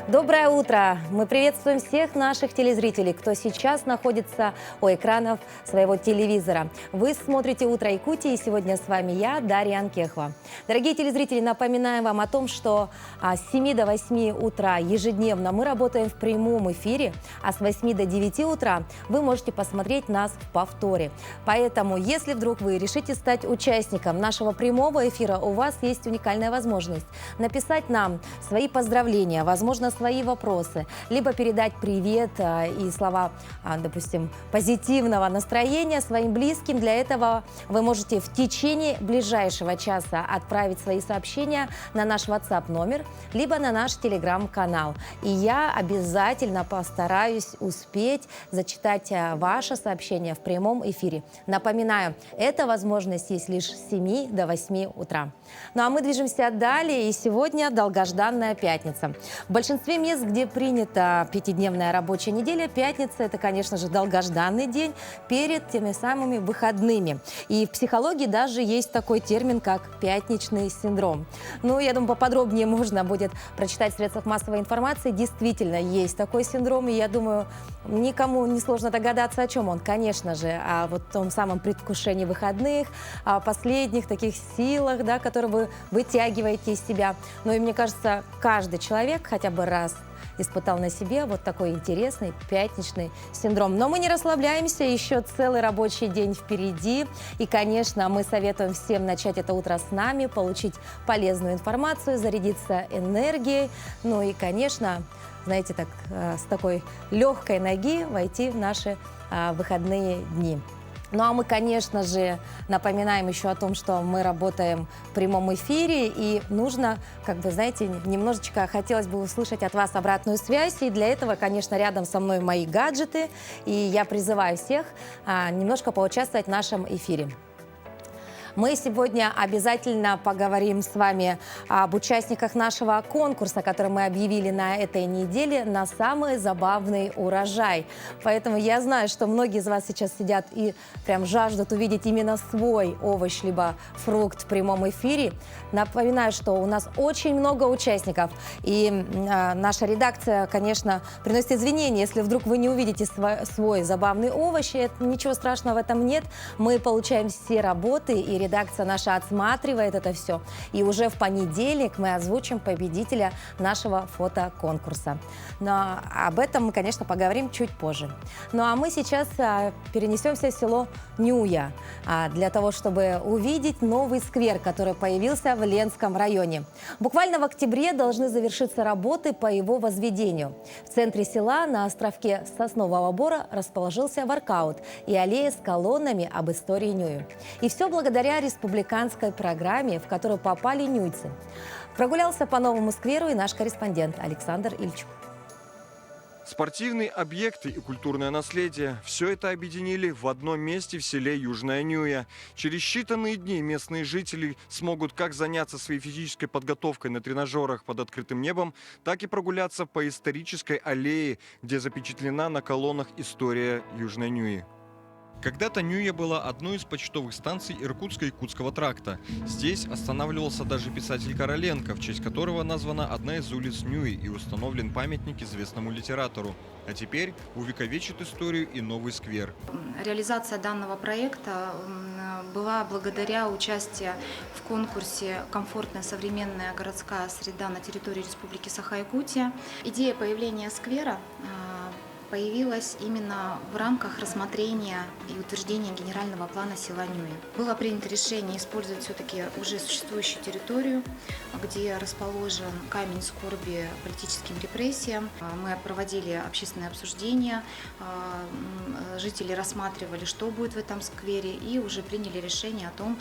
Доброе утро! Мы приветствуем всех наших телезрителей, кто сейчас находится у экранов своего телевизора. Вы смотрите «Утро Якутии», и сегодня с вами я, Дарья Анкехова. Дорогие телезрители, напоминаем вам о том, что с 7 до 8 утра ежедневно мы работаем в прямом эфире, а с 8 до 9 утра вы можете посмотреть нас в повторе. Поэтому, если вдруг вы решите стать участником нашего прямого эфира, у вас есть уникальная возможность написать нам свои поздравления, возможно, свои вопросы, либо передать привет и слова, допустим, позитивного настроения своим близким. Для этого вы можете в течение ближайшего часа отправить свои сообщения на наш WhatsApp номер, либо на наш Telegram-канал. И я обязательно постараюсь успеть зачитать ваше сообщение в прямом эфире. Напоминаю, эта возможность есть лишь с 7 до 8 утра. Ну а мы движемся далее, и сегодня долгожданная пятница. В большинстве мест, где принята пятидневная рабочая неделя, пятница – это, конечно же, долгожданный день перед теми самыми выходными. И в психологии даже есть такой термин, как пятничный синдром. Ну, я думаю, поподробнее можно будет прочитать в средствах массовой информации. Действительно, есть такой синдром, и я думаю, никому не сложно догадаться, о чем он. Конечно же, о вот том самом предвкушении выходных, о последних таких силах, да, которые вы вытягиваете из себя. Ну и мне кажется, каждый человек хотя бы раз испытал на себе вот такой интересный пятничный синдром. Но мы не расслабляемся, еще целый рабочий день впереди. И, конечно, мы советуем всем начать это утро с нами, получить полезную информацию, зарядиться энергией. Ну и, конечно, знаете, так, с такой легкой ноги войти в наши выходные дни. Ну а мы, конечно же, напоминаем еще о том, что мы работаем в прямом эфире, и нужно, как бы, знаете, немножечко хотелось бы услышать от вас обратную связь, и для этого, конечно, рядом со мной мои гаджеты, и я призываю всех немножко поучаствовать в нашем эфире. Мы сегодня обязательно поговорим с вами об участниках нашего конкурса, который мы объявили на этой неделе, на самый забавный урожай. Поэтому я знаю, что многие из вас сейчас сидят и прям жаждут увидеть именно свой овощ либо фрукт в прямом эфире. Напоминаю, что у нас очень много участников, и наша редакция, конечно, приносит извинения, если вдруг вы не увидите свой забавный овощ. Ничего страшного в этом нет. Мы получаем все работы, и редакция наша отсматривает это все. И уже в понедельник мы озвучим победителя нашего фотоконкурса. Но об этом мы, конечно, поговорим чуть позже. Ну а мы сейчас перенесемся в село Нюя для того, чтобы увидеть новый сквер, который появился в Ленском районе. Буквально в октябре должны завершиться работы по его возведению. В центре села на островке Соснового Бора расположился воркаут и аллея с колоннами об истории Нюи. И все благодаря республиканской программе, в которую попали нюйцы. Прогулялся по новому скверу и наш корреспондент Александр Ильчук. Спортивные объекты и культурное наследие – все это объединили в одном месте в селе Южная Нюя. Через считанные дни местные жители смогут как заняться своей физической подготовкой на тренажерах под открытым небом, так и прогуляться по исторической аллее, где запечатлена на колоннах история Южной Нюи. Когда-то Нюя была одной из почтовых станций Иркутско-Якутского тракта. Здесь останавливался даже писатель Короленко, в честь которого названа одна из улиц Нюи и установлен памятник известному литератору. А теперь увековечит историю и новый сквер. Реализация данного проекта была благодаря участию в конкурсе «Комфортная современная городская среда на территории Республики Саха-Якутия». Идея появления сквера появилась именно в рамках рассмотрения и утверждения генерального плана села Нюи. Было принято решение использовать все-таки уже существующую территорию, где расположен камень скорби политическим репрессиям. Мы проводили общественное обсуждение, жители рассматривали, что будет в этом сквере, и уже приняли решение о том,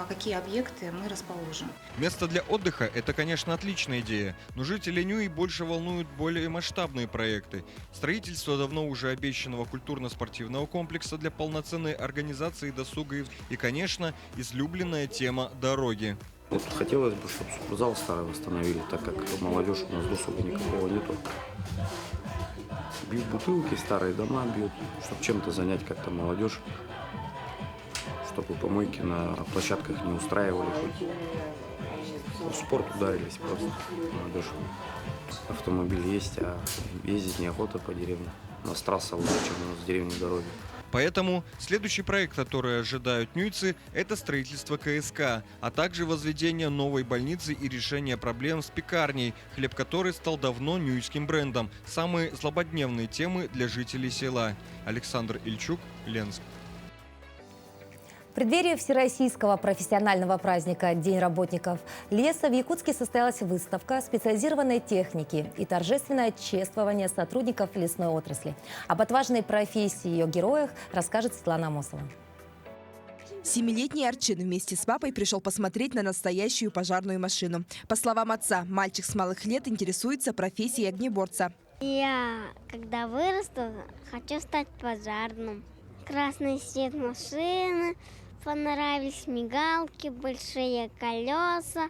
какие объекты мы расположим. Место для отдыха – это, конечно, отличная идея, но жители Нюи больше волнуют более масштабные проекты. Строительство давно уже обещанного культурно-спортивного комплекса для полноценной организации досуга и, конечно, излюбленная тема дороги. Вот хотелось бы, чтобы спортзал старый восстановили, так как молодежь у нас досуга никакого нету. Бьют бутылки, старые дома бьют, чтобы чем-то занять как-то молодежь, чтобы помойки на площадках не устраивали хоть. В спорт ударились просто молодежь. Автомобиль есть, а ездить неохота по деревне. У нас трасса лучше, чем у нас в деревне дороги. Поэтому следующий проект, который ожидают нюйцы, это строительство КСК, а также возведение новой больницы и решение проблем с пекарней, хлеб которой стал давно нюйским брендом. Самые злободневные темы для жителей села. Александр Ильчук, Ленск. В преддверии всероссийского профессионального праздника «День работников леса» в Якутске состоялась выставка специализированной техники и торжественное чествование сотрудников лесной отрасли. Об отважной профессии и ее героях расскажет Светлана Амосова. 7-летний Арчин вместе с папой пришел посмотреть на настоящую пожарную машину. По словам отца, мальчик с малых лет интересуется профессией огнеборца. Я, когда вырасту, хочу стать пожарным. Красный свет машины, понравились мигалки, большие колеса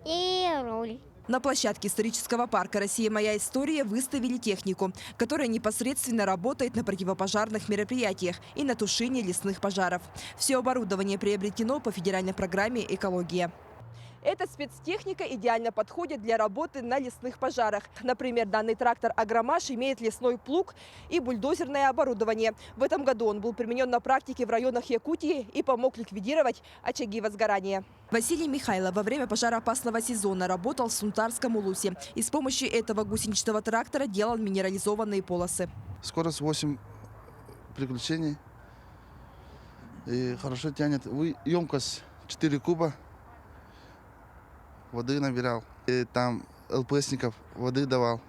и руль. На площадке исторического парка «Россия. Моя история» выставили технику, которая непосредственно работает на противопожарных мероприятиях и на тушении лесных пожаров. Все оборудование приобретено по федеральной программе «Экология». Эта спецтехника идеально подходит для работы на лесных пожарах. Например, данный трактор «Агромаш» имеет лесной плуг и бульдозерное оборудование. В этом году он был применен на практике в районах Якутии и помог ликвидировать очаги возгорания. Василий Михайлов во время пожароопасного сезона работал в Сунтарском улусе и с помощью этого гусеничного трактора делал минерализованные полосы. Скорость 8 приключений. И хорошо тянет. Емкость 4 куба. Воды набирал. И там ЛПСников воды давал.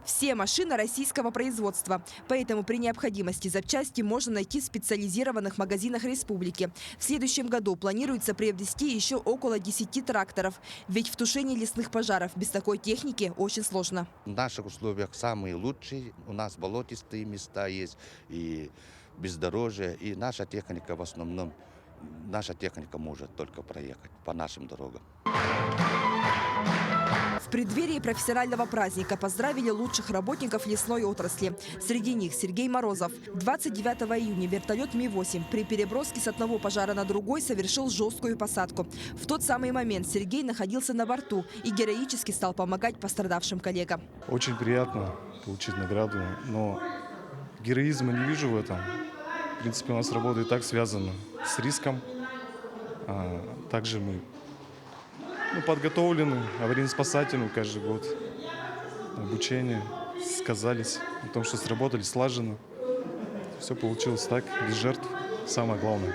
Все машины российского производства. Поэтому при необходимости запчасти можно найти в специализированных магазинах республики. В следующем году планируется приобрести еще около 10 тракторов. Ведь в тушении лесных пожаров без такой техники очень сложно. В наших условиях самые лучшие. У нас болотистые места есть и бездорожье. И наша техника в основном, наша техника может только проехать по нашим дорогам. В преддверии профессионального праздника поздравили лучших работников лесной отрасли. Среди них Сергей Морозов. 29 июня вертолет Ми-8 при переброске с одного пожара на другой совершил жесткую посадку. В тот самый момент Сергей находился на борту и героически стал помогать пострадавшим коллегам. Очень приятно получить награду, но героизма не вижу в этом. В принципе, у нас работа и так связана с риском. Также мы подготовлены аварийно-спасательному каждый год. Обучение, сказались о том, что сработали слаженно. Все получилось так, без жертв, самое главное.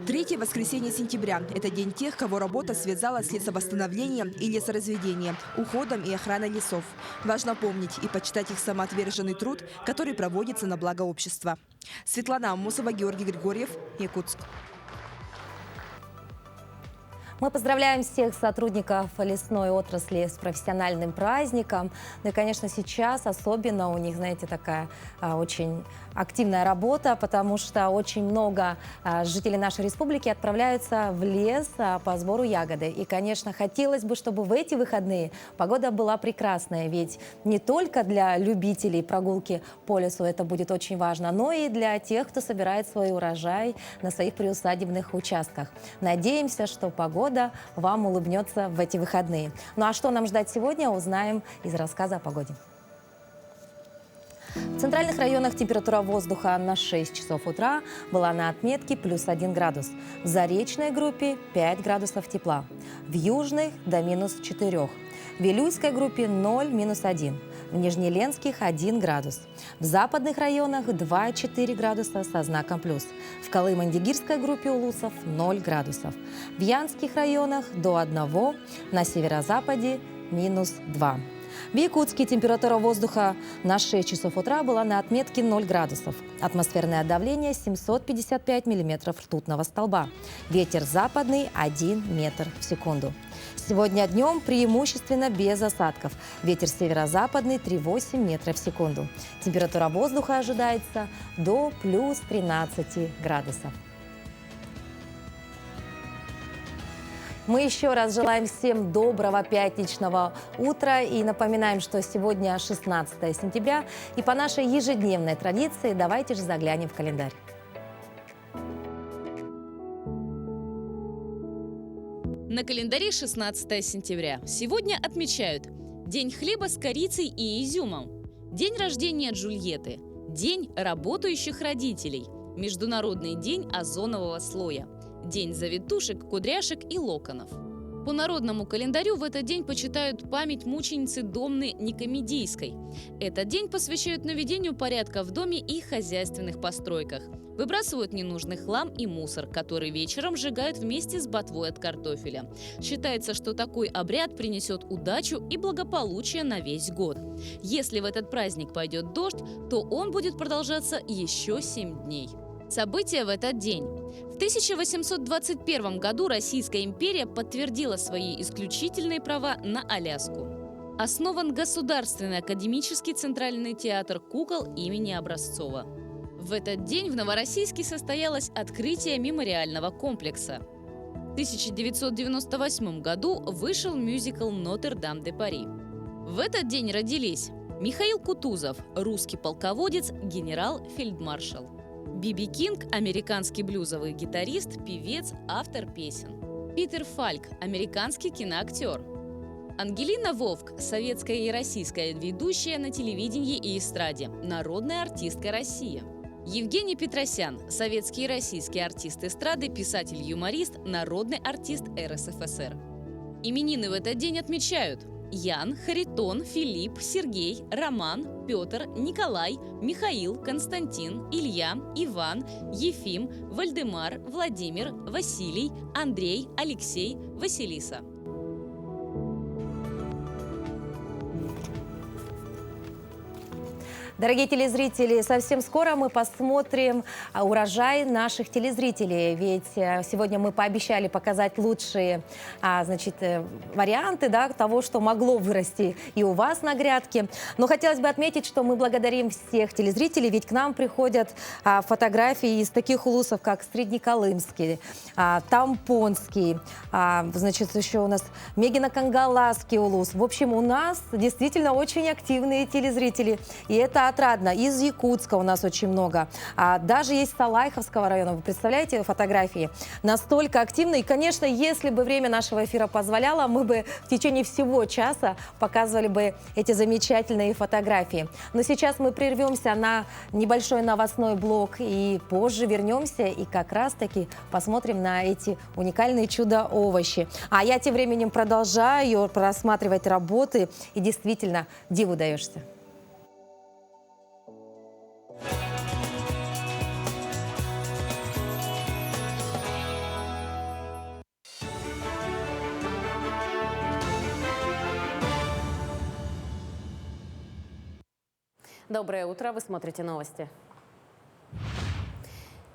3 воскресенье сентября – это день тех, кого работа связала с лесовосстановлением и лесоразведением, уходом и охраной лесов. Важно помнить и почитать их самоотверженный труд, который проводится на благо общества. Светлана Амосова, Георгий Григорьев, Якутск. Мы поздравляем всех сотрудников лесной отрасли с профессиональным праздником. Ну и, конечно, сейчас особенно у них, знаете, такая очень активная работа, потому что очень много жителей нашей республики отправляются в лес по сбору ягоды. И, конечно, хотелось бы, чтобы в эти выходные погода была прекрасная, ведь не только для любителей прогулки по лесу это будет очень важно, но и для тех, кто собирает свой урожай на своих приусадебных участках. Надеемся, что погода вам улыбнется в эти выходные. Ну а что нам ждать сегодня, узнаем из рассказа о погоде. В центральных районах температура воздуха на 6 часов утра была на отметке +1 градус. В заречной группе 5 градусов тепла. В южных до -4. В Вилюйской группе 0, -1. В Нижнеленских 1 градус. В западных районах 2-4 градуса со знаком плюс. В Колым-Андигирской группе улусов 0 градусов. В Янских районах до 1, на северо-западе -2. В Якутске температура воздуха на 6 часов утра была на отметке 0 градусов. Атмосферное давление 755 миллиметров ртутного столба. Ветер западный 1 метр в секунду. Сегодня днем преимущественно без осадков. Ветер северо-западный 3,8 метра в секунду. Температура воздуха ожидается до +13 градусов. Мы еще раз желаем всем доброго пятничного утра и напоминаем, что сегодня 16 сентября. И по нашей ежедневной традиции давайте же заглянем в календарь. На календаре 16 сентября. Сегодня отмечают День хлеба с корицей и изюмом. День рождения Джульетты. День работающих родителей. Международный день озонового слоя. День завитушек, кудряшек и локонов. По народному календарю в этот день почитают память мученицы Домны Никомедийской. Этот день посвящают наведению порядка в доме и хозяйственных постройках. Выбрасывают ненужный хлам и мусор, который вечером сжигают вместе с ботвой от картофеля. Считается, что такой обряд принесет удачу и благополучие на весь год. Если в этот праздник пойдет дождь, то он будет продолжаться еще 7 дней. События в этот день. В 1821 году Российская империя подтвердила свои исключительные права на Аляску. Основан Государственный академический центральный театр кукол имени Образцова. В этот день в Новороссийске состоялось открытие мемориального комплекса. В 1998 году вышел мюзикл «Нотр-Дам-де-Пари». В этот день родились Михаил Кутузов, русский полководец, генерал-фельдмаршал. Биби Кинг – американский блюзовый гитарист, певец, автор песен. Питер Фальк – американский киноактер. Ангелина Вовк – советская и российская ведущая на телевидении и эстраде, народная артистка России. Евгений Петросян – советский и российский артист эстрады, писатель-юморист, народный артист РСФСР. Именины в этот день отмечают Ян, Харитон, Филипп, Сергей, Роман, Петр, Николай, Михаил, Константин, Илья, Иван, Ефим, Вальдемар, Владимир, Василий, Андрей, Алексей, Василиса. Дорогие телезрители, совсем скоро мы посмотрим урожай наших телезрителей. Ведь сегодня мы пообещали показать лучшие варианты того, что могло вырасти и у вас на грядке. Но хотелось бы отметить, что мы благодарим всех телезрителей, ведь к нам приходят фотографии из таких улусов, как Среднеколымский, Тампонский, еще у нас Мегино-Кангаласский улус. В общем, у нас действительно очень активные телезрители. И это отрадно. Из Якутска у нас очень много. Даже есть Салайховского района. Вы представляете фотографии? Настолько активно. И, конечно, если бы время нашего эфира позволяло, мы бы в течение всего часа показывали бы эти замечательные фотографии. Но сейчас мы прервемся на небольшой новостной блок и позже вернемся и как раз-таки посмотрим на эти уникальные чудо-овощи. А я тем временем продолжаю просматривать работы и действительно диву даешься. Доброе утро, вы смотрите новости.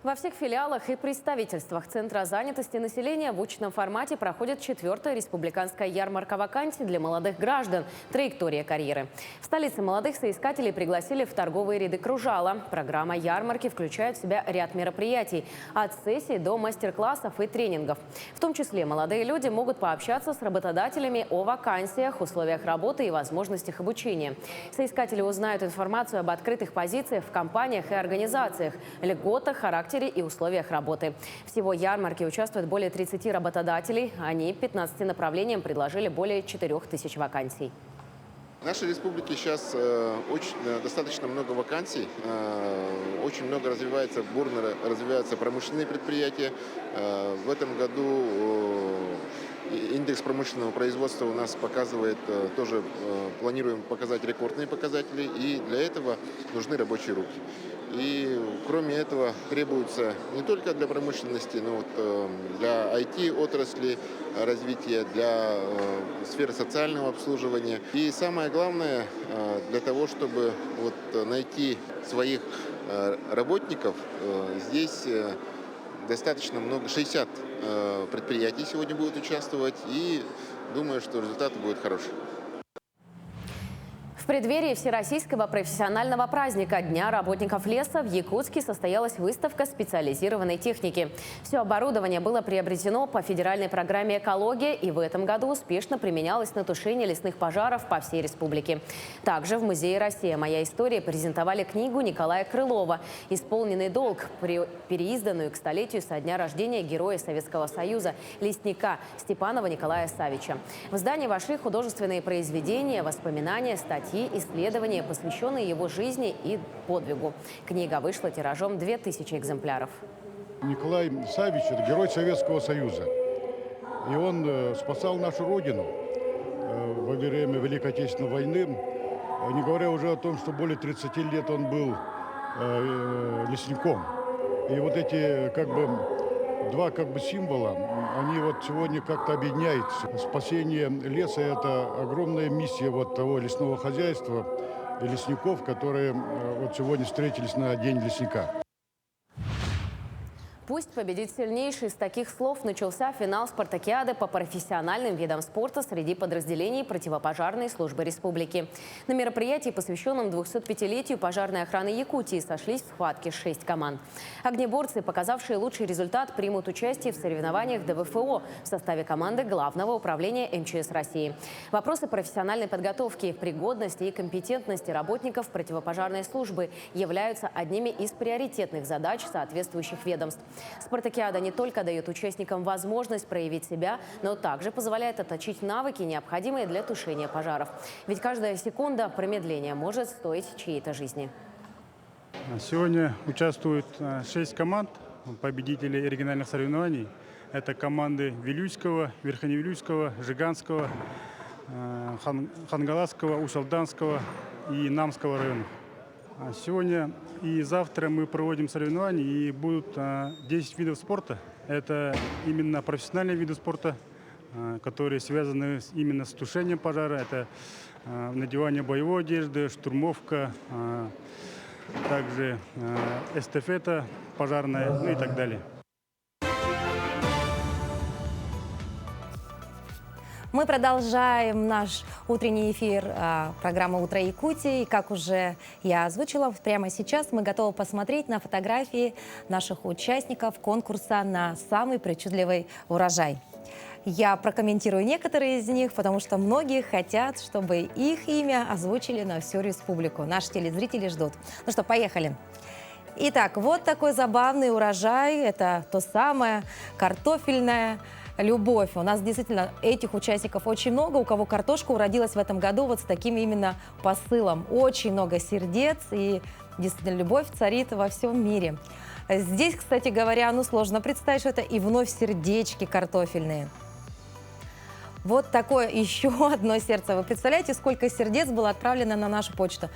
Во всех филиалах и представительствах Центра занятости населения в очном формате проходит 4-я республиканская ярмарка вакансий для молодых граждан «Траектория карьеры». В столице молодых соискателей пригласили в торговые ряды «Кружала». Программа ярмарки включает в себя ряд мероприятий – от сессий до мастер-классов и тренингов. В том числе молодые люди могут пообщаться с работодателями о вакансиях, условиях работы и возможностях обучения. Соискатели узнают информацию об открытых позициях в компаниях и организациях, льготах, характере и условиях работы. Всего в ярмарке участвует более 30 работодателей. Они 15 направлениям предложили более 4000 вакансий. В нашей республике сейчас достаточно много вакансий, очень много бурно развиваются промышленные предприятия. В этом году индекс промышленного производства у нас показывает, тоже планируем показать рекордные показатели, и для этого нужны рабочие руки. И кроме этого требуется не только для промышленности, но для IT-отрасли развития, для сферы социального обслуживания. И самое главное, для того, чтобы найти своих работников, здесь достаточно много, 60 предприятий сегодня будут участвовать, и думаю, что результат будет хороший. В преддверии Всероссийского профессионального праздника Дня работников леса в Якутске состоялась выставка специализированной техники. Все оборудование было приобретено по федеральной программе «Экология» и в этом году успешно применялось на тушение лесных пожаров по всей республике. Также в Музее «Россия. Моя история» презентовали книгу Николая Крылова «Исполненный долг», переизданную к столетию со дня рождения героя Советского Союза, лесника Степанова Николая Савича. В здание вошли художественные произведения, воспоминания, статьи, исследования, посвященные его жизни и подвигу. Книга вышла тиражом 2000 экземпляров. Николай Савич – это герой Советского Союза. И он спасал нашу Родину во время Великой Отечественной войны. Не говоря уже о том, что более 30 лет он был лесником. И вот эти два символа, они вот сегодня как-то объединяются. Спасение леса – это огромная миссия вот того лесного хозяйства и лесников, которые вот сегодня встретились на День лесника. Пусть победит сильнейший. С таких слов начался финал спартакиады по профессиональным видам спорта среди подразделений противопожарной службы республики. На мероприятии, посвященном 205-летию пожарной охраны Якутии, сошлись в схватке 6 команд. Огнеборцы, показавшие лучший результат, примут участие в соревнованиях ДВФО в составе команды Главного управления МЧС России. Вопросы профессиональной подготовки, пригодности и компетентности работников противопожарной службы являются одними из приоритетных задач соответствующих ведомств. Спартакиада не только дает участникам возможность проявить себя, но также позволяет отточить навыки, необходимые для тушения пожаров. Ведь каждая секунда промедления может стоить чьей-то жизни. Сегодня участвуют 6 команд, победителей региональных соревнований. Это команды Вилюйского, Верхневилюйского, Жиганского, Хангаласского, Усалданского и Намского районов. Сегодня и завтра мы проводим соревнования, и будут 10 видов спорта. Это именно профессиональные виды спорта, которые связаны именно с тушением пожара. Это надевание боевой одежды, штурмовка, также эстафета пожарная, ну и так далее. Мы продолжаем наш утренний эфир программы «Утро Якутии». И как уже я озвучила, прямо сейчас мы готовы посмотреть на фотографии наших участников конкурса на самый причудливый урожай. Я прокомментирую некоторые из них, потому что многие хотят, чтобы их имя озвучили на всю республику. Наши телезрители ждут. Ну что, поехали. Итак, вот такой забавный урожай. Это то самое картофельное любовь. У нас действительно этих участников очень много, у кого картошка уродилась в этом году вот с таким именно посылом. Очень много сердец, и действительно любовь царит во всем мире. Здесь, кстати говоря, сложно представить, что это и вновь сердечки картофельные. Вот такое еще одно сердце. Вы представляете, сколько сердец было отправлено на нашу почту?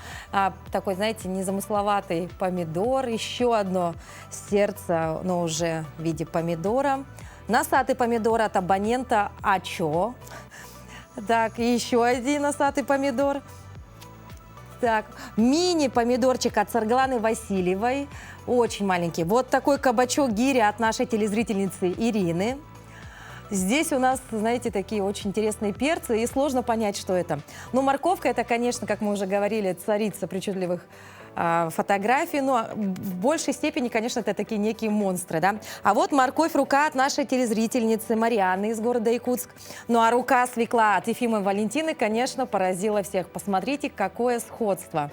Такой, знаете, незамысловатый помидор, еще одно сердце, но уже в виде помидора. Носатый помидор от абонента Ачо. Так, еще один носатый помидор. Так, мини-помидорчик от Саргланы Васильевой. Очень маленький. Вот такой кабачок гири от нашей телезрительницы Ирины. Здесь у нас, знаете, такие очень интересные перцы, и сложно понять, что это. Но морковка – это, конечно, как мы уже говорили, царица причудливых фотографий, но в большей степени, конечно, это такие некие монстры, да. А вот морковь рука от нашей телезрительницы Марианы из города Якутск. Ну а рука свекла от Ефимы Валентины, конечно, поразила всех. Посмотрите, какое сходство.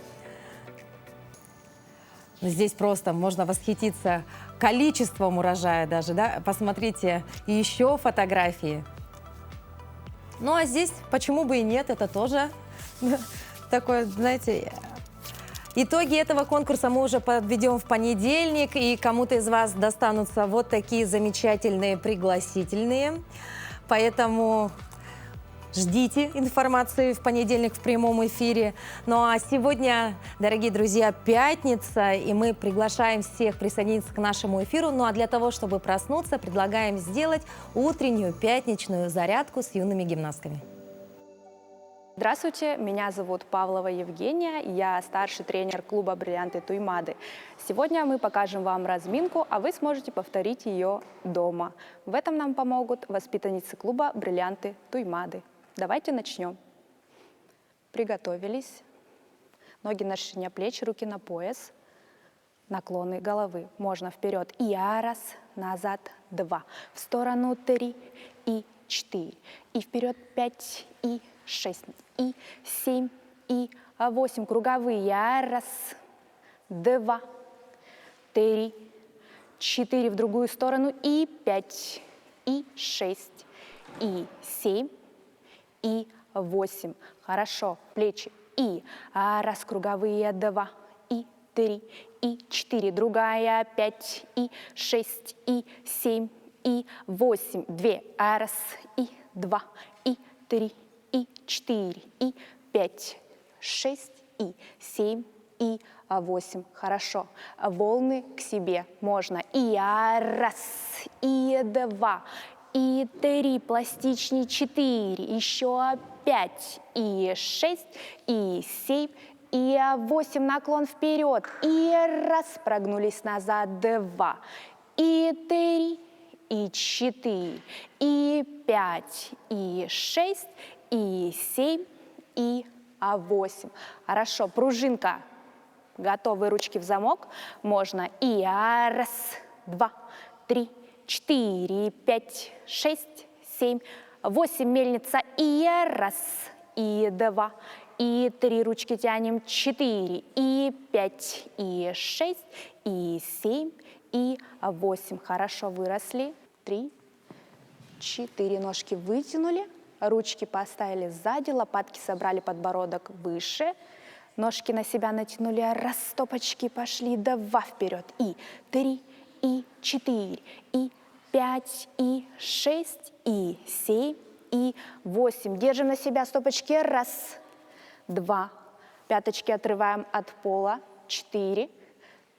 Здесь просто можно восхититься количеством урожая даже, да. Посмотрите, еще фотографии. Ну а здесь почему бы и нет, это тоже такое, знаете... Итоги этого конкурса мы уже подведем в понедельник, и кому-то из вас достанутся вот такие замечательные пригласительные. Поэтому ждите информации в понедельник в прямом эфире. Ну а сегодня, дорогие друзья, пятница, и мы приглашаем всех присоединиться к нашему эфиру. Ну а для того, чтобы проснуться, предлагаем сделать утреннюю пятничную зарядку с юными гимнастками. Здравствуйте, меня зовут Павлова Евгения, я старший тренер клуба «Бриллианты Туймады». Сегодня мы покажем вам разминку, а вы сможете повторить ее дома. В этом нам помогут воспитанницы клуба «Бриллианты Туймады». Давайте начнем. Приготовились. Ноги на ширине плеч, руки на пояс. Наклоны головы. Можно вперед. И раз, назад 2. В сторону 3 и 4. И вперед 5 и 6. И 7 и 8. Круговые. Раз, 2, 3, 4. В другую сторону. И 5 и 6 и 7 и 8. Хорошо. Плечи. И раз, круговые. 2 и 3 и 4, другая 5 и 6 и 7 и 8, 2, раз и 2 и 3 и 4 и 5, 6 и 7 и 8. Хорошо. Волны к себе можно. И раз, и 2, и 3, пластичнее 4, еще 5 и 6 и 7 и 8, наклон вперед, и раз, прогнулись назад, 2, и 3, и 4, и 5, и 6, и 7, и 8. Хорошо, пружинка. Готовы, ручки в замок. Можно и раз, 2, 3, 4, 5, 6, 7, 8, мельница, и раз, и 2, и 3, ручки тянем, 4, и 5, и 6, и 7, и 8. Хорошо, выросли. 3, 4, ножки вытянули, ручки поставили сзади, лопатки собрали, подбородок выше, ножки на себя натянули, раз, стопочки пошли, 2 вперед, и 3, и 4, и 5, и 6, и 7, и 8. Держим на себя стопочки, раз, 2, пяточки отрываем от пола, 4,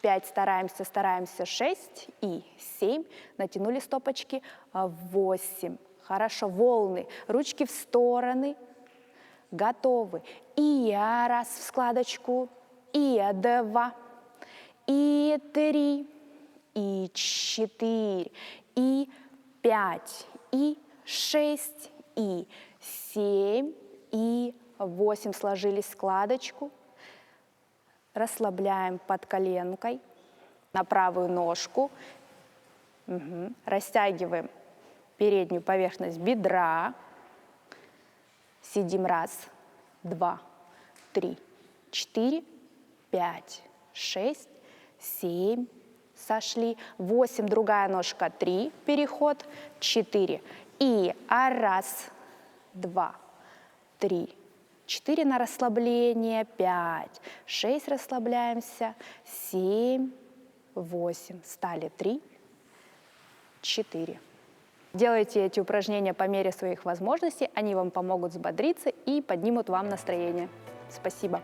5, стараемся, 6 и 7, натянули стопочки, 8. Хорошо, волны, ручки в стороны, готовы. И раз в складочку, и 2, и 3, и 4, и 5, и 6, и 7, и 8. Сложили складочку. Расслабляем под коленкой на правую ножку. Угу. Растягиваем переднюю поверхность бедра. Сидим раз, 2, 3, 4, 5, 6, 7. Сошли. 8. Другая ножка. 3. Переход. 4. И раз, 2, 3, 4 на расслабление, 5, 6 расслабляемся, 7, 8, стали 3, 4. Делайте эти упражнения по мере своих возможностей, они вам помогут взбодриться и поднимут вам настроение. Спасибо.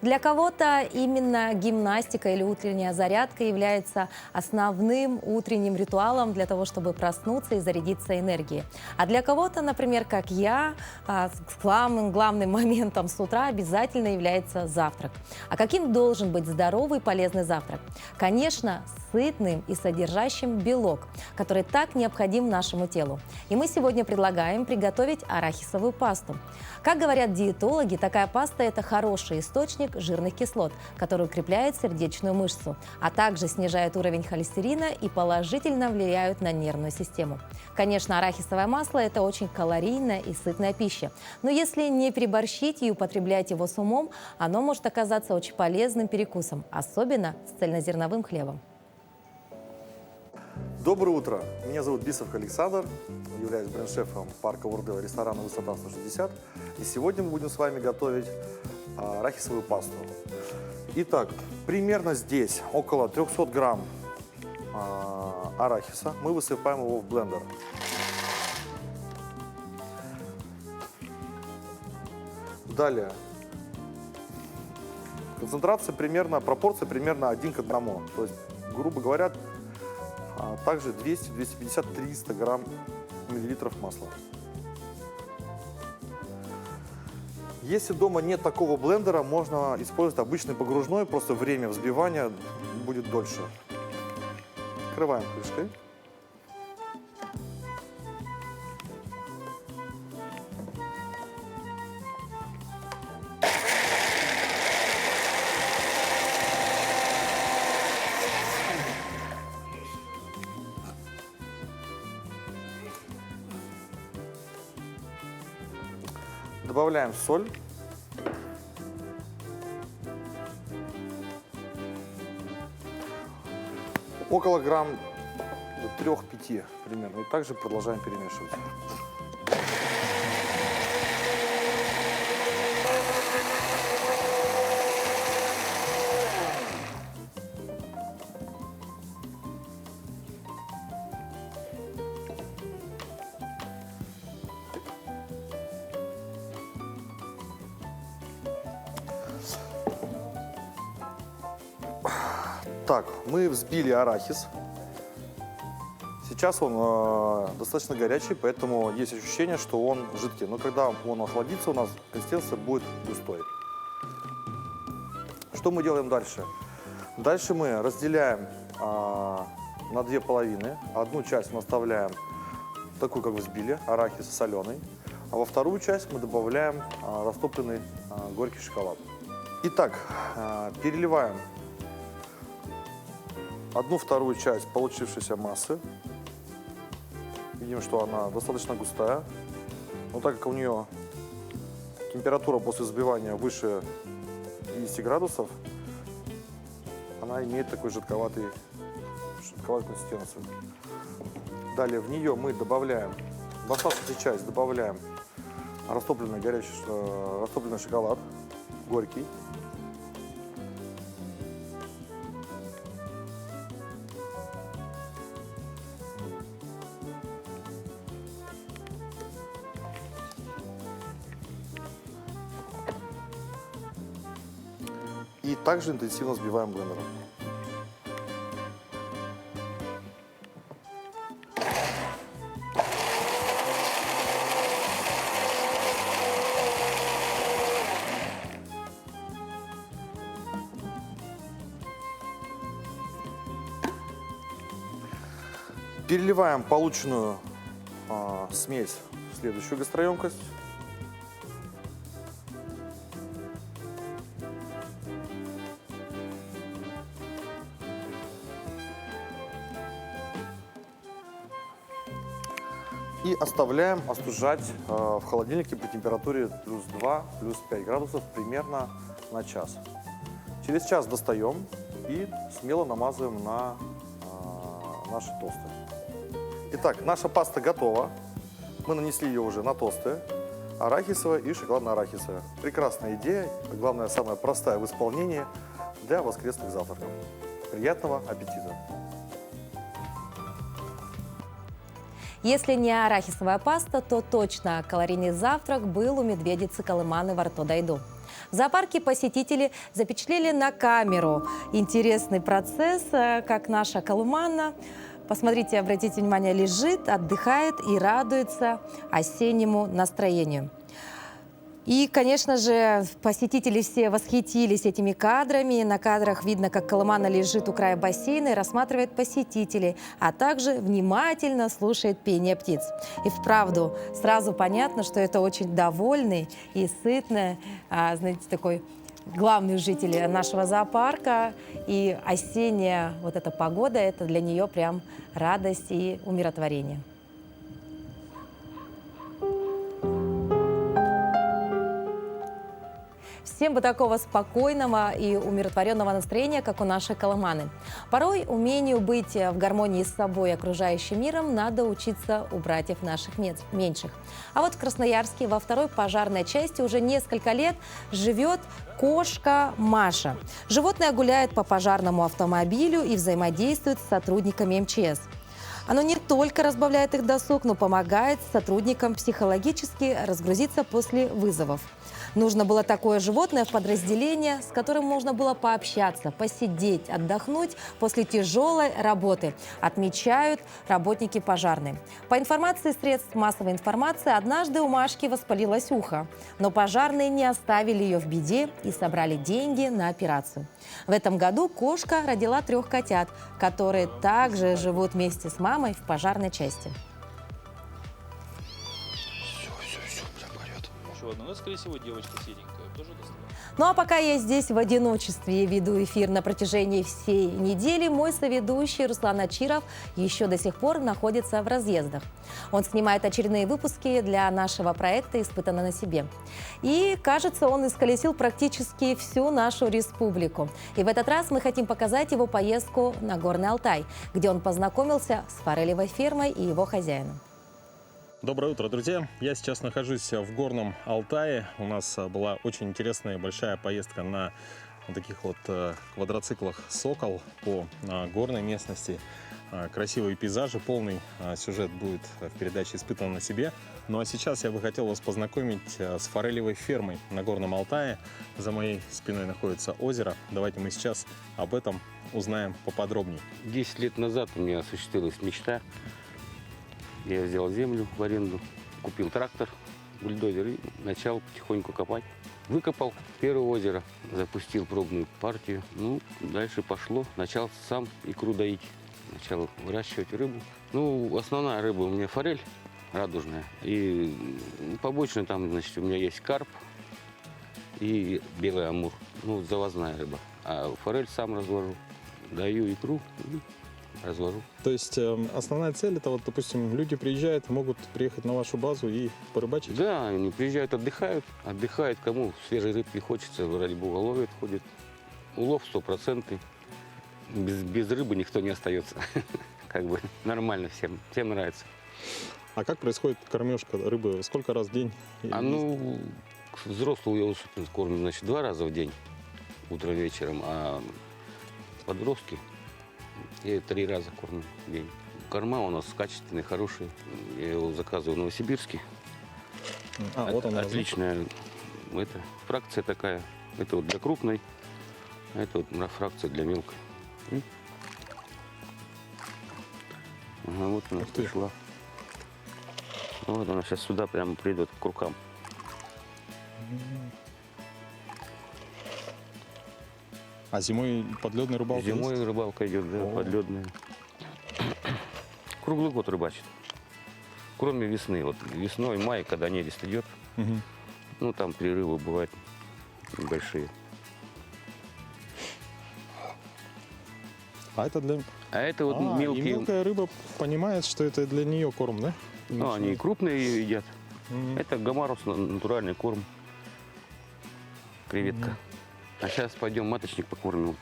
Для кого-то именно гимнастика или утренняя зарядка является основным утренним ритуалом для того, чтобы проснуться и зарядиться энергией. А для кого-то, например, как я, главным моментом с утра обязательно является завтрак. А каким должен быть здоровый и полезный завтрак? Конечно, сытным и содержащим белок, который так необходим нашему телу. И мы сегодня предлагаем приготовить арахисовую пасту. Как говорят диетологи, такая паста – это хороший источник жирных кислот, который укрепляет сердечную мышцу, а также снижает уровень холестерина и положительно влияют на нервную систему. Конечно, арахисовое масло – это очень калорийная и сытная пища, но если не переборщить и употреблять его с умом, оно может оказаться очень полезным перекусом, особенно с цельнозерновым хлебом. Доброе утро! Меня зовут Бисов Александр, являюсь бренд-шефом парка Урдела ресторана «Высота 160». И сегодня мы будем с вами готовить арахисовую пасту. Итак, примерно здесь около 300 грамм арахиса. Мы высыпаем его в блендер. Далее. Концентрация примерно, пропорция примерно 1 к 1. То есть, грубо говоря, также 200, 250, 300 грамм миллилитров масла. Если дома нет такого блендера, можно использовать обычный погружной, просто время взбивания будет дольше. Накрываем крышкой. добавляем соль. Около грамм 3-5 примерно. И также продолжаем перемешивать. Так, мы взбили арахис. Сейчас он достаточно горячий, поэтому есть ощущение, что он жидкий. Но когда он охладится, у нас консистенция будет густой. Что мы делаем дальше? Дальше мы разделяем на две половины. Одну часть мы оставляем такую, как взбили, арахис соленый. А во вторую часть мы добавляем растопленный горький шоколад. Итак, переливаем 1/2 часть получившейся массы. Видим, что она достаточно густая. Но так как у нее температура после взбивания выше 50 градусов, она имеет такой жидковатую консистенцию. Далее в нее мы добавляем, в оставшуюся часть добавляем растопленный шоколад, горький. И также интенсивно взбиваем блендером. Переливаем полученную смесь в следующую гастроемкость. И оставляем остужать в холодильнике при температуре плюс 2, плюс 5 градусов примерно на час. Через час достаем и смело намазываем на наши тосты. Итак, наша паста готова. Мы нанесли ее уже на тосты. Арахисовая и шоколадно-арахисовая. Прекрасная идея, главное, самая простая в исполнении для воскресных завтраков. Приятного аппетита! Если не арахисовая паста, то точно калорийный завтрак был у медведицы Колыманы в Орто-Дайду. В зоопарке посетители запечатлели на камеру интересный процесс, как наша Колымана, посмотрите, обратите внимание, лежит, отдыхает и радуется осеннему настроению. И, конечно же, посетители все восхитились этими кадрами. На кадрах видно, как Колымана лежит у края бассейна и рассматривает посетителей, а также внимательно слушает пение птиц. И вправду сразу понятно, что это очень довольный и сытный, знаете, такой главный житель нашего зоопарка. И осенняя вот эта погода, это для нее прям радость и умиротворение. Всем бы такого спокойного и умиротворенного настроения, как у нашей Колыманы. Порой умению быть в гармонии с собой и окружающим миром надо учиться у братьев наших меньших. А вот в Красноярске во второй пожарной части уже несколько лет живет кошка Маша. Животное гуляет по пожарному автомобилю и взаимодействует с сотрудниками МЧС. Оно не только разбавляет их досуг, но помогает сотрудникам психологически разгрузиться после вызовов. Нужно было такое животное в подразделение, с которым можно было пообщаться, посидеть, отдохнуть после тяжелой работы, отмечают работники пожарные. По информации средств массовой информации, однажды у Машки воспалилось ухо. Но пожарные не оставили ее в беде и собрали деньги на операцию. В этом году кошка родила 3 котят, которые также живут вместе с мамой в пожарной части. Еще одна, но, скорее всего, девочка серенькая. Тоже доставала? Ну а пока я здесь в одиночестве и веду эфир на протяжении всей недели, мой соведущий Руслан Ачиров еще до сих пор находится в разъездах. Он снимает очередные выпуски для нашего проекта «Испытано на себе». И, кажется, он исколесил практически всю нашу республику. И в этот раз мы хотим показать его поездку на Горный Алтай, где он познакомился с форелевой фермой и его хозяином. Доброе утро, друзья! Я сейчас нахожусь в Горном Алтае. У нас была очень интересная большая поездка на таких вот квадроциклах «Сокол» по горной местности. Красивые пейзажи, полный сюжет будет в передаче «Испытано на себе». Ну а сейчас я бы хотел вас познакомить с форелевой фермой на Горном Алтае. За моей спиной находится озеро. Давайте мы сейчас об этом узнаем поподробнее. 10 лет назад у меня осуществилась мечта. Я взял землю в аренду, купил трактор, бульдозер и начал потихоньку копать. Выкопал первое озеро, запустил пробную партию. Ну, дальше пошло. Начал сам икру доить, начал выращивать рыбу. Ну, основная рыба у меня форель радужная. И побочно там, значит, у меня есть карп и белый амур. Ну, завозная рыба. А форель сам развожу. Даю икру и развожу. То есть основная цель — это вот, допустим, люди приезжают, могут приехать на вашу базу и порыбачить? Да, они приезжают, отдыхают. Отдыхают, кому свежей рыбки хочется, ради бога ловят, ходят. Улов 100%. Без рыбы никто не остается. Как бы нормально всем нравится. А как происходит кормежка рыбы? Сколько раз в день? Ну, взрослую я особенно кормлю, значит, 2 раза в день, утром и вечером, а подростки я 3 раза кормлю в день. Корма у нас качественные, хорошие. Я его заказываю в Новосибирске. Вот он. Отличная фракция такая. Это вот для крупной, а это вот фракция для мелкой. Ага, вот она пришла. Вот она сейчас сюда прямо придет к рукам. А зимой подледная рыбалка? Зимой есть? рыбалка идет, да, подледная. Круглый год рыбачит. Кроме весны. Вот весной, май, когда нерест идет, ну там перерывы бывают небольшие. А это для... А это вот мелкие... И мелкая рыба понимает, что это для нее корм, да? Ну, они и крупные ее едят. Это гомарус, натуральный корм. Креветка. А сейчас пойдем маточник покормим.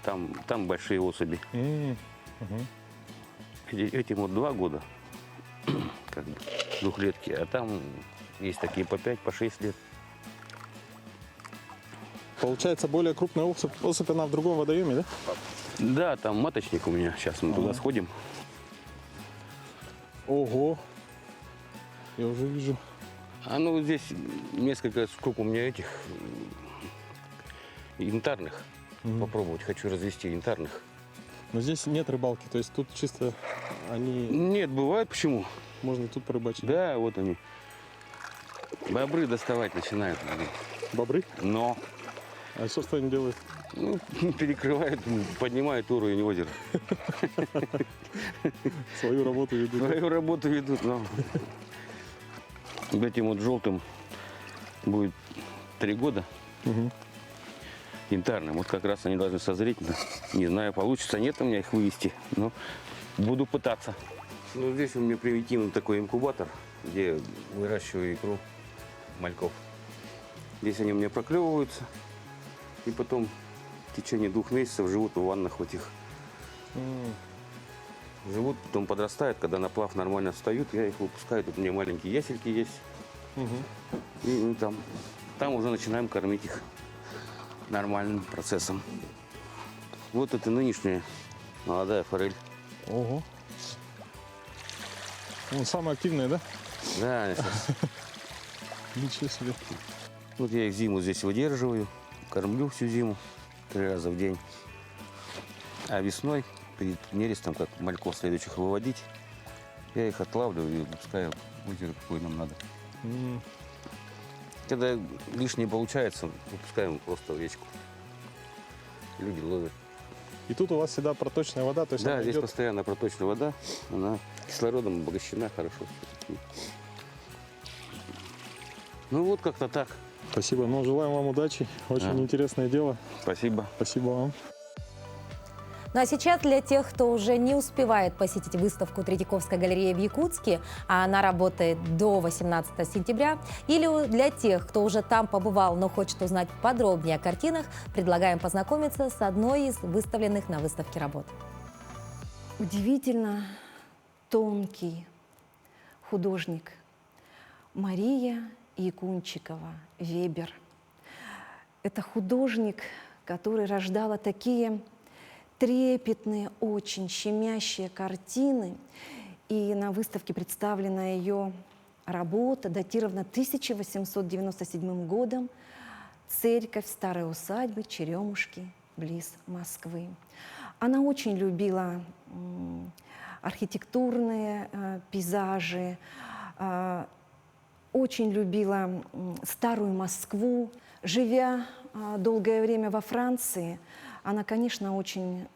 Там большие особи. Этим вот 2 года, как бы, двухлетки. А там есть такие по 5, по 6 лет. Получается, более крупная особь, она в другом водоеме, да? Да, там маточник у меня. Сейчас мы туда сходим. Ого! Я уже вижу. А ну здесь несколько штук у меня этих янтарных. Попробовать хочу развести янтарных. Но здесь нет рыбалки, то есть тут чисто они... Нет, бывает, почему? Можно тут порыбачить. Да, вот они. Бобры доставать начинают. Бобры? Но. А что они делают? Ну, перекрывают, поднимают уровень озера. Свою работу ведут. Свою работу ведут, но... Этим вот желтым будет 3 года. Янтарным. Вот как раз они должны созреть. Не знаю, получится, нет у меня их вывести, но буду пытаться. Ну, здесь у меня примитивный такой инкубатор, где выращиваю икру мальков. Здесь они у меня проклевываются, и потом в течение 2 месяцев живут в ваннах вот их. Живут, потом подрастают, когда на плав нормально встают, я их выпускаю. Тут у меня маленькие ясельки есть. И там уже начинаем кормить их нормальным процессом. Вот это нынешняя молодая форель. Ого. Ну, самая активная, да? Да, сейчас. Ничего себе. Вот я их зиму здесь выдерживаю, кормлю всю зиму 3 раза в день. А весной, перед нерестом, как мальков следующих выводить, я их отлавливаю и выпускаю в озеро, какое нам надо. Когда лишнее получается, выпускаем просто в речку. Люди ловят. И тут у вас всегда проточная вода? То есть да, здесь постоянно проточная вода. Она кислородом обогащена хорошо. Ну вот как-то так. Спасибо. Ну, желаем вам удачи. Очень интересное дело. Спасибо. Спасибо вам. Ну а сейчас для тех, кто уже не успевает посетить выставку Третьяковской галереи в Якутске, а она работает до 18 сентября, или для тех, кто уже там побывал, но хочет узнать подробнее о картинах, предлагаем познакомиться с одной из выставленных на выставке работ. Удивительно тонкий художник Мария Якунчикова, Вебер. Это художник, который рождала такие трепетные, очень щемящие картины. И на выставке представлена ее работа, датирована 1897 годом, «Церковь старой усадьбы Черемушки близ Москвы». Она очень любила архитектурные пейзажи, очень любила старую Москву. Живя долгое время во Франции, она, конечно, очень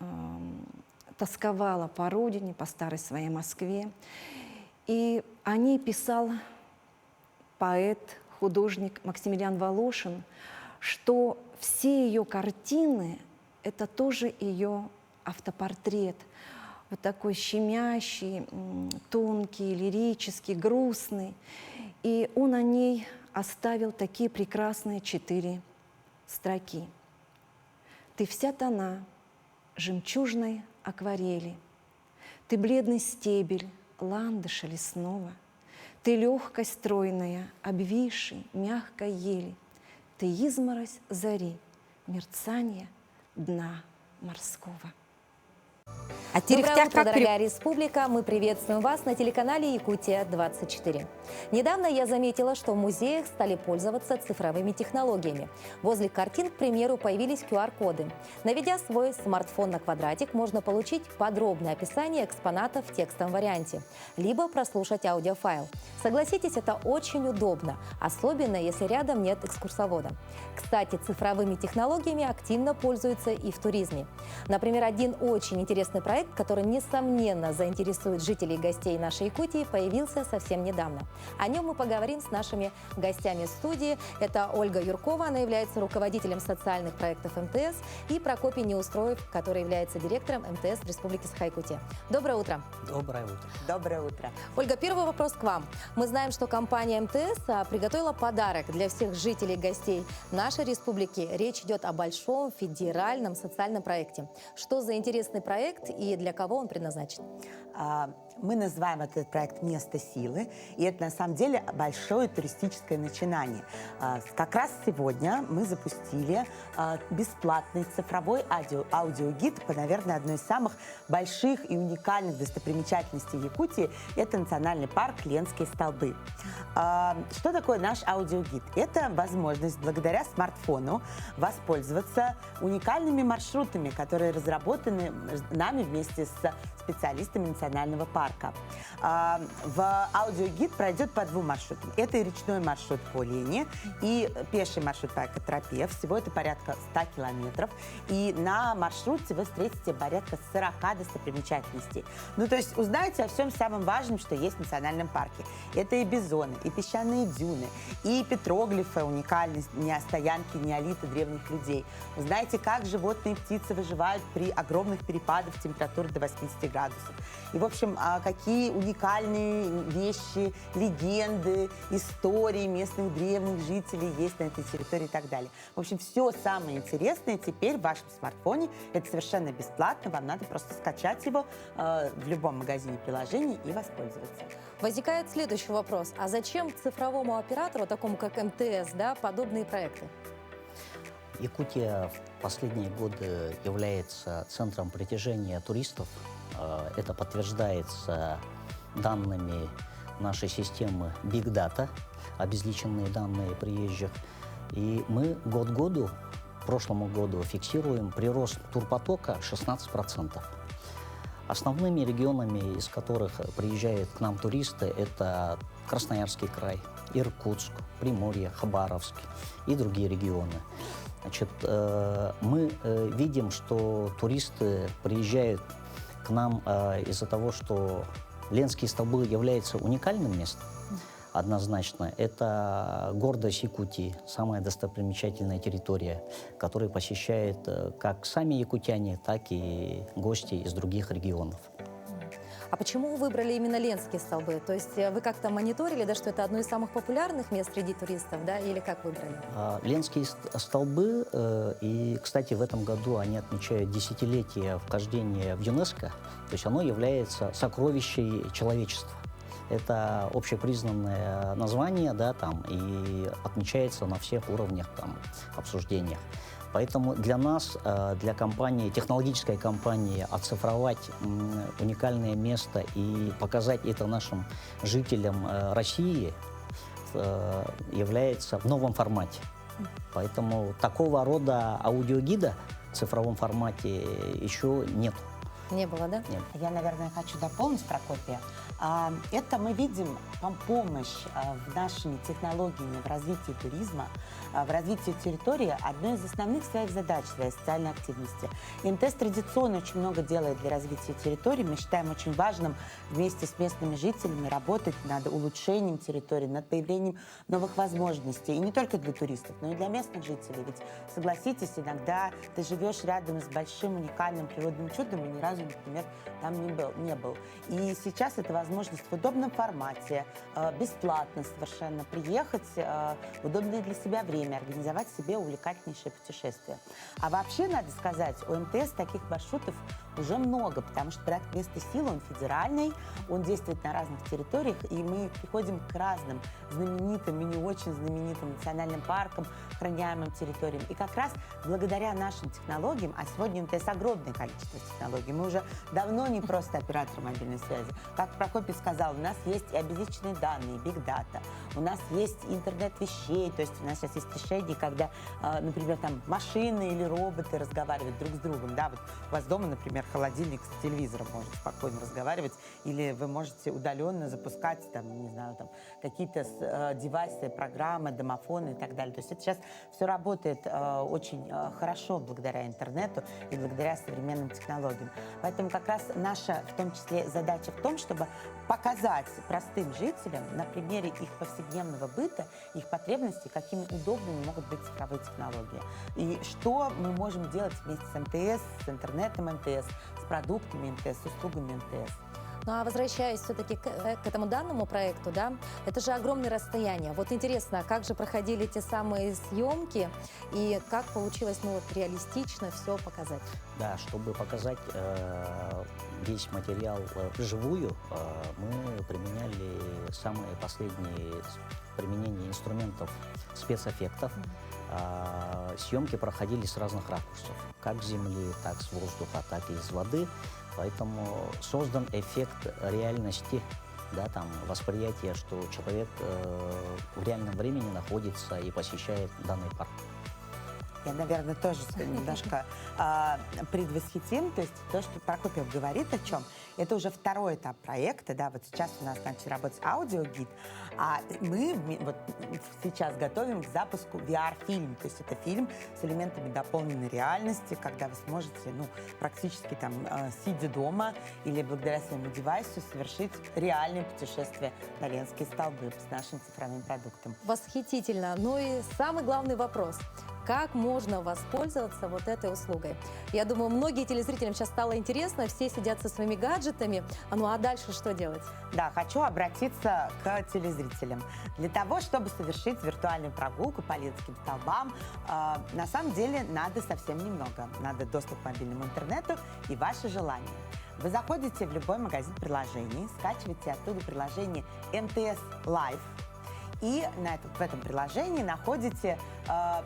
тосковала по родине, по старой своей Москве. И о ней писал поэт, художник Максимилиан Волошин, что все ее картины – это тоже ее автопортрет. Вот такой щемящий, тонкий, лирический, грустный. И он о ней оставил такие прекрасные 4 строки. Ты вся тона жемчужной акварели, ты бледный стебель ландыша лесного, ты легкость стройная, обвисшей, мягкой ели, ты изморозь зари, мерцание дна морского. А теперь в Доброе Театре утро, «Дорогая республика» мы приветствуем вас на телеканале «Якутия-24». Недавно я заметила, что в музеях стали пользоваться цифровыми технологиями. Возле картин, к примеру, появились QR-коды. Наведя свой смартфон на квадратик, можно получить подробное описание экспонатов в текстовом варианте, либо прослушать аудиофайл. Согласитесь, это очень удобно, особенно если рядом нет экскурсовода. Кстати, цифровыми технологиями активно пользуются и в туризме. Например, один очень интересный проект, который, несомненно, заинтересует жителей и гостей нашей Якутии, появился совсем недавно. О нем мы поговорим с нашими гостями студии. Это Ольга Юркова, она является руководителем социальных проектов МТС, и Прокопий Неустроев, который является директором МТС в Республике Саха-Якутия. Доброе утро. Доброе утро. Доброе утро. Ольга, первый вопрос к вам. Мы знаем, что компания МТС приготовила подарок для всех жителей и гостей нашей республики. Речь идет о большом федеральном социальном проекте. Что за интересный проект и для кого он предназначен? Мы называем этот проект «Место силы», и это на самом деле большое туристическое начинание. Как раз сегодня мы запустили бесплатный цифровой аудиогид по, наверное, одной из самых больших и уникальных достопримечательностей Якутии – это национальный парк Ленские столбы. Что такое наш аудиогид? Это возможность благодаря смартфону воспользоваться уникальными маршрутами, которые разработаны нами вместе с специалистами национального парка. В аудиогид пройдет по 2 маршрутам. Это и речной маршрут по Лене, и пеший маршрут по Экотропе. Всего это порядка 100 километров. И на маршруте вы встретите порядка 40 достопримечательностей. Ну, то есть узнаете о всем самом важном, что есть в национальном парке. Это и бизоны, и песчаные дюны, и петроглифы, уникальность стоянки неолита древних людей. Узнаете, как животные и птицы выживают при огромных перепадах температуры до 80 градусов. И, в общем, какие уникальные вещи, легенды, истории местных древних жителей есть на этой территории и так далее. В общем, все самое интересное теперь в вашем смартфоне. Это совершенно бесплатно. Вам надо просто скачать его в любом магазине приложений и воспользоваться. Возникает следующий вопрос. А зачем цифровому оператору, такому как МТС, подобные проекты? Якутия в последние годы является центром притяжения туристов. Это подтверждается данными нашей системы Big Data, обезличенные данные приезжих. И мы год к году, прошлому году, фиксируем прирост турпотока 16%. Основными регионами, из которых приезжают к нам туристы, это Красноярский край, Иркутск, Приморье, Хабаровск и другие регионы. Значит, мы видим, что туристы приезжают к нам из-за того, что Ленские столбы являются уникальным местом. однозначно. Это гордость Якутии, самая достопримечательная территория, которую посещают как сами якутяне, так и гости из других регионов. А почему вы выбрали именно Ленские столбы? То есть вы как-то мониторили, да, что это одно из самых популярных мест среди туристов, да, или как выбрали? Ленские столбы, и, кстати, в этом году они отмечают десятилетие вхождения в ЮНЕСКО, то есть оно является сокровищем человечества. Это общепризнанное название, да, там, и отмечается на всех уровнях там, обсуждениях. Поэтому для нас, для компании, технологической компании, оцифровать уникальное место и показать это нашим жителям России является в новом формате. Поэтому такого рода аудиогида в цифровом формате еще нет. Не было, да? Нет. Я, наверное, хочу дополнить, Прокопия. Это мы видим помощь в нашими технологиями в развитии туризма, в развитии территории одной из основных своих задач, своей социальной активности. МТС традиционно очень много делает для развития территории. Мы считаем очень важным вместе с местными жителями работать над улучшением территории, над появлением новых возможностей. И не только для туристов, но и для местных жителей. Ведь, согласитесь, иногда ты живешь рядом с большим уникальным природным чудом и ни разу, например, там не был. И сейчас это возможность в удобном формате, бесплатно совершенно приехать, в удобное для себя время, организовать себе увлекательнейшее путешествие. А вообще, надо сказать, у МТС таких маршрутов уже много, потому что проект «Место силы», он федеральный, он действует на разных территориях, и мы приходим к разным знаменитым и не очень знаменитым национальным паркам, охраняемым территориям. И как раз благодаря нашим технологиям, а сегодня МТС огромное количество технологий, мы уже давно не просто оператор мобильной связи. Как Прокопий сказал, у нас есть и обезличенные данные, биг-дата, у нас есть интернет вещей, то есть у нас сейчас есть решения, когда, например, там машины или роботы разговаривают друг с другом, да, вот у вас дома, например, холодильник с телевизором может спокойно разговаривать, или вы можете удаленно запускать, там, не знаю, там, какие-то девайсы, программы, домофоны и так далее. То есть это сейчас все работает очень хорошо благодаря интернету и благодаря современным технологиям. Поэтому как раз наша, в том числе, задача в том, чтобы показать простым жителям на примере их повседневного быта, их потребностей, какими удобными могут быть цифровые технологии. И что мы можем делать вместе с МТС, с интернетом МТС, с продуктами МТС, с услугами МТС. Ну а возвращаясь все-таки к этому данному проекту, да, это же огромное расстояние. Вот интересно, как же проходили те самые съемки и как получилось, ну, вот, реалистично все показать? Да, чтобы показать весь материал вживую, мы применяли самые последние применения инструментов спецэффектов. Съемки проходили с разных ракурсов, как с земли, так с воздуха, так и из воды. Поэтому создан эффект реальности, да, там, восприятия, что человек в реальном времени находится и посещает данный парк. Я, наверное, тоже немножко предвосхитим. То есть то, что Прокопьев говорит о чем, это уже второй этап проекта. Да, вот сейчас у нас начал работать аудиогид, а мы вот сейчас готовим к запуску VR-фильм. То есть это фильм с элементами дополненной реальности, когда вы сможете, ну, практически там, сидя дома или благодаря своему девайсу, совершить реальное путешествие на Ленские столбы с нашим цифровым продуктом. Восхитительно. Ну и самый главный вопрос. Как можно воспользоваться вот этой услугой? Я думаю, многие телезрителям сейчас стало интересно, все сидят со своими гаджетами. Ну а дальше что делать? Да, хочу обратиться к телезрителям. Для того, чтобы совершить виртуальную прогулку по Ленским столбам, на самом деле надо совсем немного. Надо доступ к мобильному интернету и ваше желание. Вы заходите в любой магазин приложений, скачиваете оттуда приложение МТС Live, и в этом приложении находите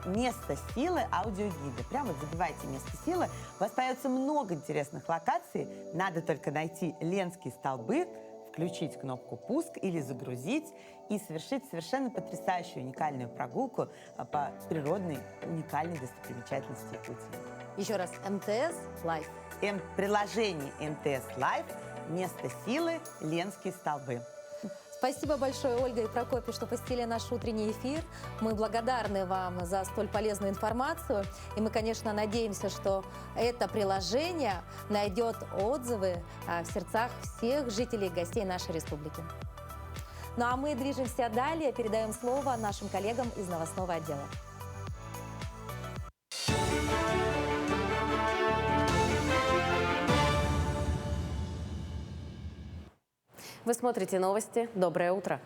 место силы аудиогида. Прямо вот забивайте место силы. У вас появится много интересных локаций. Надо только найти Ленские столбы, включить кнопку «Пуск» или загрузить и совершить совершенно потрясающую уникальную прогулку по природной уникальной достопримечательности Якутии. Еще раз, МТС Live. Приложение МТС Live, место силы, Ленские столбы. Спасибо большое, Ольга и Прокопий, что посетили наш утренний эфир. Мы благодарны вам за столь полезную информацию. И мы, конечно, надеемся, что это приложение найдет отзывы в сердцах всех жителей и гостей нашей республики. Ну а мы движемся далее, передаем слово нашим коллегам из новостного отдела. Вы смотрите новости. Доброе утро.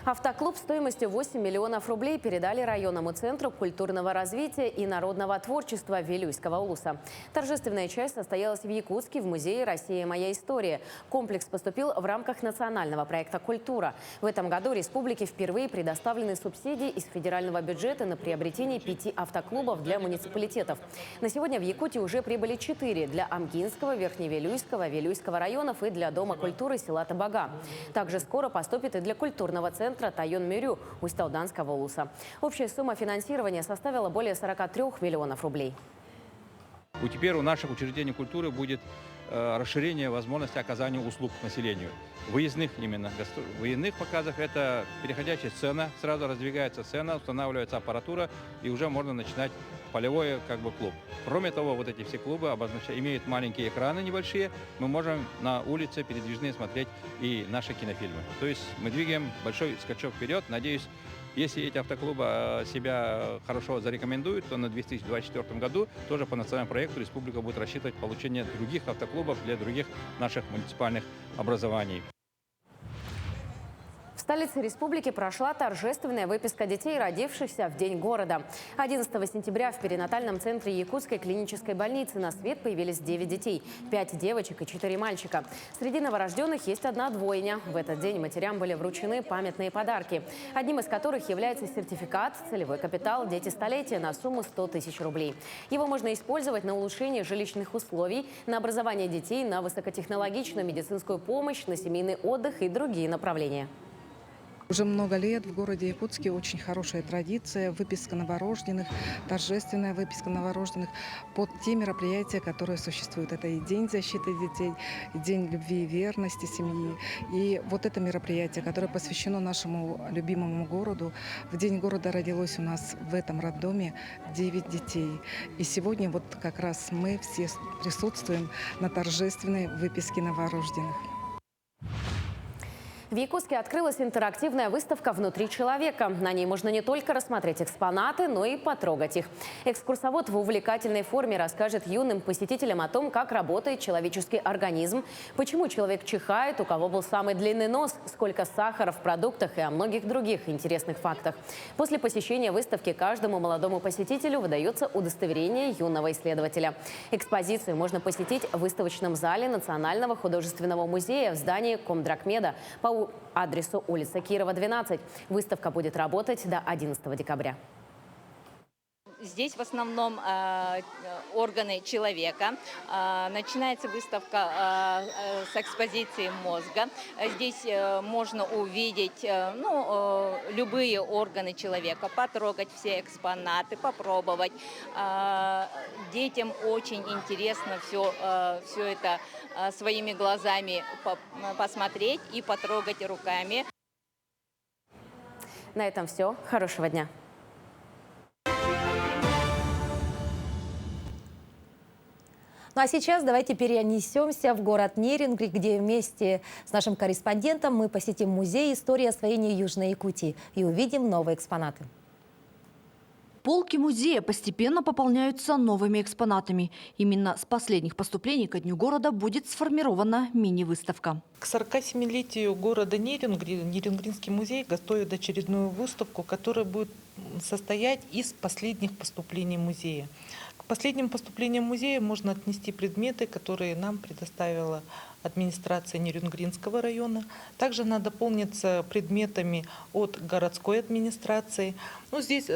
Автоклуб стоимостью 8 миллионов рублей передали районному центру культурного развития и народного творчества Вилюйского улуса. Торжественная часть состоялась в Якутске в музее «Россия. Моя история». Комплекс поступил в рамках национального проекта «Культура». В этом году республике впервые предоставлены субсидии из федерального бюджета на приобретение 5 автоклубов для муниципалитетов. На сегодня в Якутии уже прибыли 4 для Амгинского, Верхневилюйского, Вилюйского районов и для Дома культуры села Табага. Также скоро поступит и для культурного центра Тайон-Мирю Усть-Алданского улуса. Общая сумма финансирования составила более 43 миллионов рублей. Теперь у наших учреждений культуры будет расширение возможности оказания услуг населению. Выездных именно. В выездных показах это переходящая сцена, сразу раздвигается сцена, устанавливается аппаратура и уже можно начинать полевой клуб. Кроме того, вот эти все клубы имеют маленькие экраны небольшие, мы можем на улице передвижные смотреть и наши кинофильмы. То есть мы двигаем большой скачок вперед. Надеюсь, если эти автоклубы себя хорошо зарекомендуют, то на 2024 году тоже по национальному проекту республика будет рассчитывать получение других автоклубов для других наших муниципальных образований. В столице республики прошла торжественная выписка детей, родившихся в День города. 11 сентября в перинатальном центре Якутской клинической больницы на свет появились 9 детей, 5 девочек и 4 мальчика. Среди новорожденных есть одна двойня. В этот день матерям были вручены памятные подарки, одним из которых является сертификат «Целевой капитал. Дети столетия» на сумму 100 тысяч рублей. Его можно использовать на улучшение жилищных условий, на образование детей, на высокотехнологичную медицинскую помощь, на семейный отдых и другие направления. Уже много лет в городе Якутске очень хорошая традиция, выписка новорожденных, торжественная выписка новорожденных под те мероприятия, которые существуют. Это и День защиты детей, и День любви и верности семьи. И вот это мероприятие, которое посвящено нашему любимому городу. В День города родилось у нас в этом роддоме 9 детей. И сегодня вот как раз мы все присутствуем на торжественной выписке новорожденных. В Якутске открылась интерактивная выставка «Внутри человека». На ней можно не только рассмотреть экспонаты, но и потрогать их. Экскурсовод в увлекательной форме расскажет юным посетителям о том, как работает человеческий организм, почему человек чихает, у кого был самый длинный нос, сколько сахара в продуктах и о многих других интересных фактах. После посещения выставки каждому молодому посетителю выдается удостоверение юного исследователя. Экспозицию можно посетить в выставочном зале Национального художественного музея в здании Комдракмеда по адресу улица Кирова, 12. Выставка будет работать до 11 декабря. Здесь в основном органы человека. Начинается выставка с экспозиции мозга. Здесь можно увидеть любые органы человека, потрогать все экспонаты, попробовать. Детям очень интересно все это своими глазами посмотреть и потрогать руками. На этом все. Хорошего дня. Ну а сейчас давайте перенесемся в город Нерюнгри, где вместе с нашим корреспондентом мы посетим музей истории освоения Южной Якутии и увидим новые экспонаты. Полки музея постепенно пополняются новыми экспонатами. Именно с последних поступлений ко Дню города будет сформирована мини-выставка. К 47-летию города Нерюнгри Нерюнгринский музей готовит очередную выставку, которая будет состоять из последних поступлений музея. К последним поступлениям музея можно отнести предметы, которые нам предоставила администрация Нерюнгринского района. Также она дополнится предметами от городской администрации. Здесь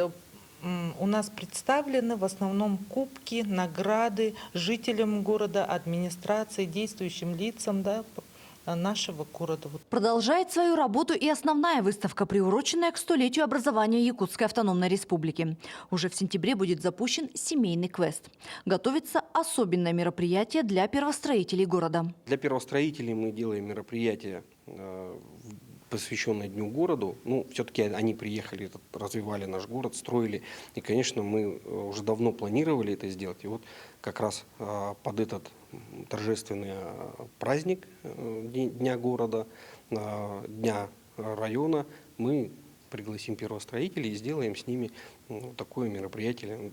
у нас представлены в основном кубки, награды жителям города, администрации, действующим лицам нашего города. Продолжает свою работу и основная выставка, приуроченная к 100-летию образования Якутской автономной республики. Уже в сентябре будет запущен семейный квест. Готовится особенное мероприятие для первостроителей города. Для первостроителей мы делаем мероприятие, посвященное Дню городу. Все-таки они приехали, развивали наш город, строили. И, конечно, мы уже давно планировали это сделать. И вот как раз под этот торжественный праздник Дня города дня района мы пригласим первостроителей и сделаем с ними такое мероприятие,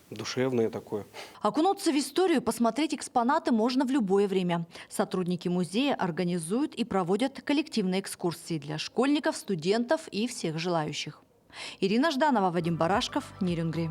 душевное такое. Окунуться в историю, посмотреть экспонаты можно в любое время. Сотрудники музея организуют и проводят коллективные экскурсии для школьников, студентов и всех желающих. Ирина Жданова, Вадим Барашков, Нирингри.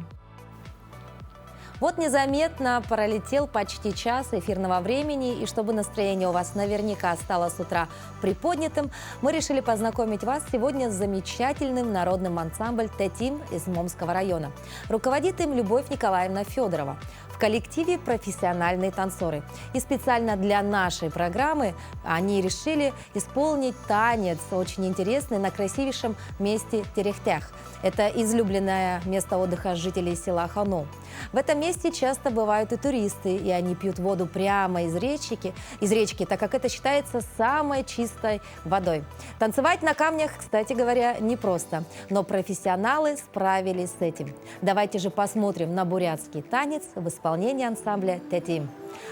Вот незаметно пролетел почти час эфирного времени, и чтобы настроение у вас наверняка стало с утра приподнятым, мы решили познакомить вас сегодня с замечательным народным ансамблем «Тетим» из Момского района. Руководит им Любовь Николаевна Федорова. В коллективе профессиональные танцоры. И специально для нашей программы они решили исполнить танец, очень интересный, на красивейшем месте Терехтях. Это излюбленное место отдыха жителей села Хану. В этом месте часто бывают и туристы, и они пьют воду прямо из речки, так как это считается самой чистой водой. Танцевать на камнях, кстати говоря, непросто, но профессионалы справились с этим. Давайте же посмотрим на бурятский танец в исполнении ансамбля «Тетим».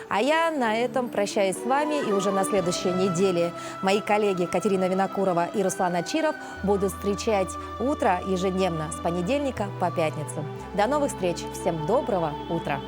А я на этом прощаюсь с вами, и уже на следующей неделе мои коллеги Катерина Винокурова и Руслан Ачиров будут встречать утро ежедневно с понедельника по пятницу. До новых встреч! Всем доброго утра!